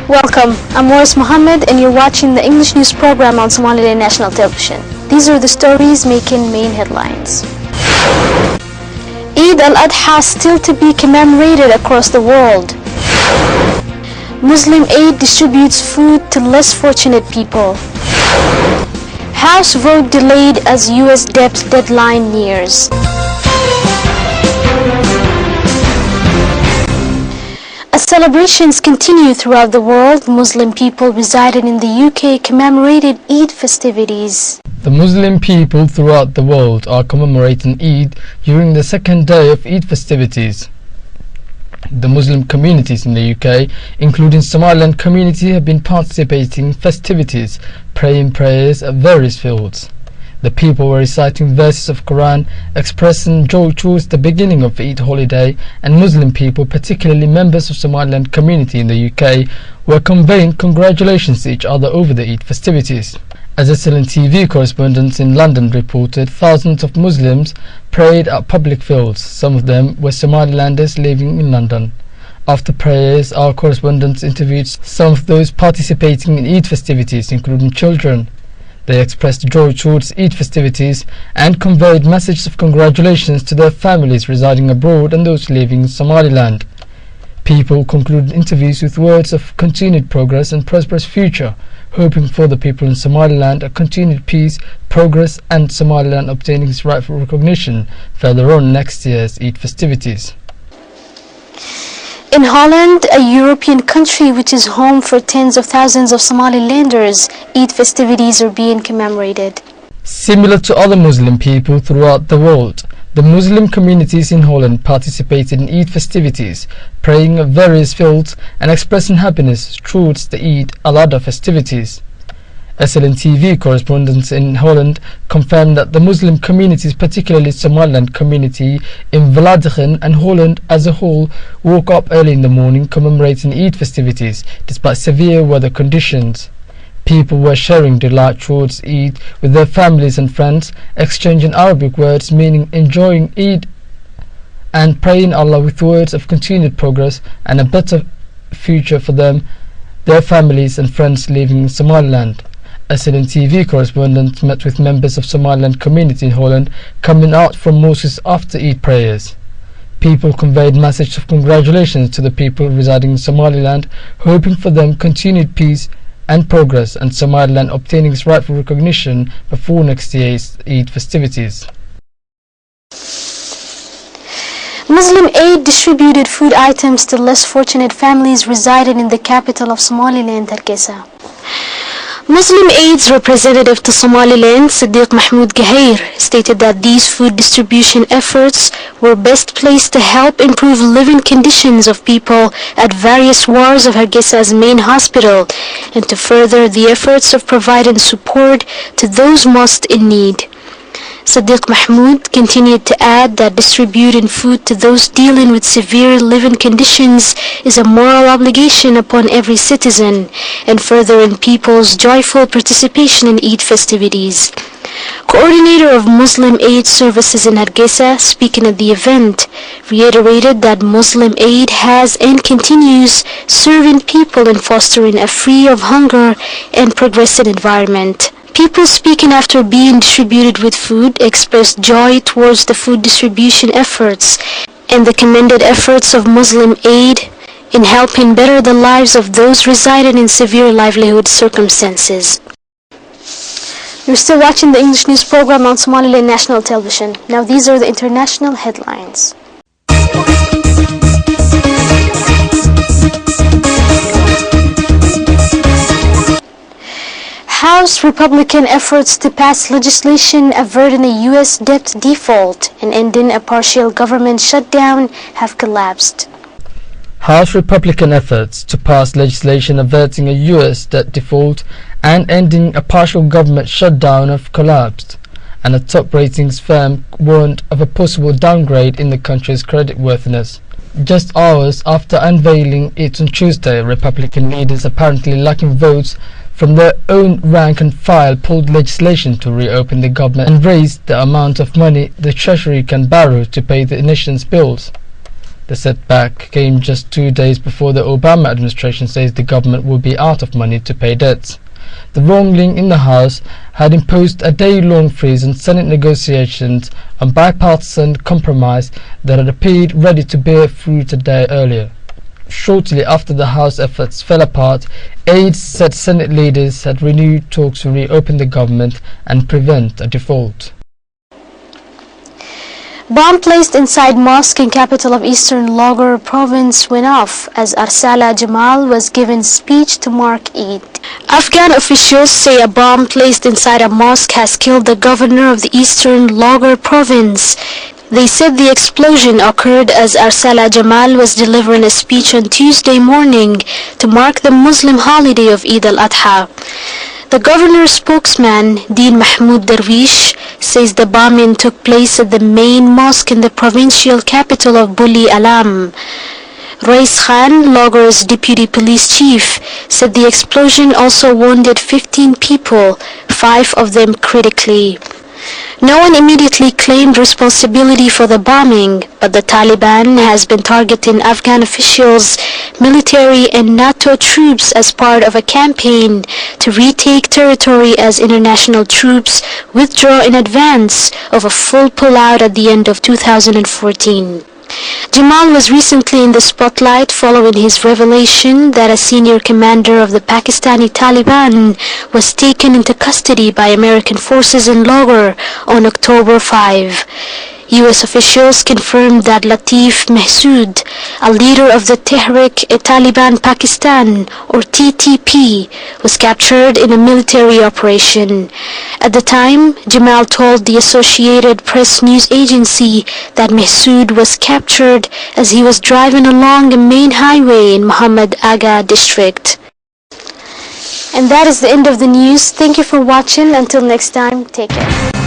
Welcome, I'm Morris Mohammed and you're watching the English news program on Somaliland National Television. These are the stories making main headlines. Eid al-Adha still to be commemorated across the world. Muslim Aid distributes food to less fortunate people. House vote delayed as US debt deadline nears. As celebrations continue throughout the world, Muslim people residing in the UK commemorated Eid festivities. The Muslim people throughout the world are commemorating Eid during the second day of Eid festivities. The Muslim communities in the UK, including Somaliland community, have been participating in festivities, praying prayers at various fields. The people were reciting verses of Quran, expressing joy towards the beginning of Eid holiday, and Muslim people, particularly members of Somaliland community in the UK, were conveying congratulations to each other over the Eid festivities. As SLN correspondents in London reported, thousands of Muslims prayed at public fields. Some of them were Somalilanders living in London. After prayers, our correspondents interviewed some of those participating in Eid festivities, including children. They expressed joy towards Eid festivities and conveyed messages of congratulations to their families residing abroad and those living in Somaliland. People concluded interviews with words of continued progress and prosperous future, hoping for the people in Somaliland a continued peace, progress, and Somaliland obtaining its rightful recognition further on next year's Eid festivities. In Holland, a European country which is home for tens of thousands of Somalilanders, Eid festivities are being commemorated. Similar to other Muslim people throughout the world, the Muslim communities in Holland participated in Eid festivities, praying at various fields and expressing happiness towards the Eid al-Adha festivities. SLN correspondents in Holland confirmed that the Muslim communities, particularly Somaliland community in Vlaardingen and Holland as a whole, woke up early in the morning commemorating Eid festivities despite severe weather conditions. People were sharing delight towards Eid with their families and friends, exchanging Arabic words meaning enjoying Eid and praying Allah with words of continued progress and a better future for them, their families and friends living in Somaliland. SLN correspondents met with members of Somaliland community in Holland coming out from mosques after Eid prayers. People conveyed messages of congratulations to the people residing in Somaliland, hoping for them continued peace and progress and Somaliland obtaining its rightful recognition before next year's Eid festivities. Muslim Aid distributed food items to less fortunate families residing in the capital of Somaliland, Hargeisa. Muslim Aid's representative to Somaliland, Sadiq Mahmoud Gahair, stated that these food distribution efforts were best placed to help improve living conditions of people at various wards of Hargeisa's main hospital and to further the efforts of providing support to those most in need. Sadiq Mahmoud continued to add that distributing food to those dealing with severe living conditions is a moral obligation upon every citizen and furthering people's joyful participation in Eid festivities. Coordinator of Muslim Aid Services in Hargeisa, speaking at the event, reiterated that Muslim Aid has and continues serving people and fostering a free of hunger and progressive environment. People speaking after being distributed with food expressed joy towards the food distribution efforts and the commended efforts of Muslim Aid in helping better the lives of those residing in severe livelihood circumstances. You're still watching the English news program on Somaliland National Television. Now these are the international headlines. House Republican efforts to pass legislation averting a U.S. debt default and ending a partial government shutdown have collapsed. House Republican efforts to pass legislation averting a U.S. debt default and ending a partial government shutdown have collapsed, and a top ratings firm warned of a possible downgrade in the country's creditworthiness. Just hours after unveiling it on Tuesday, Republican leaders apparently lacking votes from their own rank and file pulled legislation to reopen the government and raise the amount of money the Treasury can borrow to pay the nation's bills. The setback came just 2 days before the Obama administration says the government will be out of money to pay debts. The wrongling in the House had imposed a day-long freeze on Senate negotiations, a bipartisan compromise that had appeared ready to bear fruit a day earlier. Shortly after the House efforts fell apart, aides said Senate leaders had renewed talks to reopen the government and prevent a default. Bomb placed inside mosque in capital of Eastern Logar province went off as Arsala Jamal was given speech to mark Eid. Afghan officials say a bomb placed inside a mosque has killed the governor of the Eastern Logar province. They said the explosion occurred as Arsala Jamal was delivering a speech on Tuesday morning to mark the Muslim holiday of Eid al-Adha. The governor's spokesman, Din Mahmoud Darwish, says the bombing took place at the main mosque in the provincial capital of Buli Alam. Rais Khan, Logar's deputy police chief, said the explosion also wounded 15 people, 5 of them critically. No one immediately claimed responsibility for the bombing, but the Taliban has been targeting Afghan officials, military and NATO troops as part of a campaign to retake territory as international troops withdraw in advance of a full pullout at the end of 2014. Jamal was recently in the spotlight following his revelation that a senior commander of the Pakistani Taliban was taken into custody by American forces in Lahore on October 5. U.S. officials confirmed that Latif Mahsood, a leader of the Tehrik-e-Taliban Pakistan or TTP, was captured in a military operation. At the time, Jamal told the Associated Press news agency that Mahsood was captured as he was driving along a main highway in Muhammad Aga district. And that is the end of the news. Thank you for watching. Until next time, take care.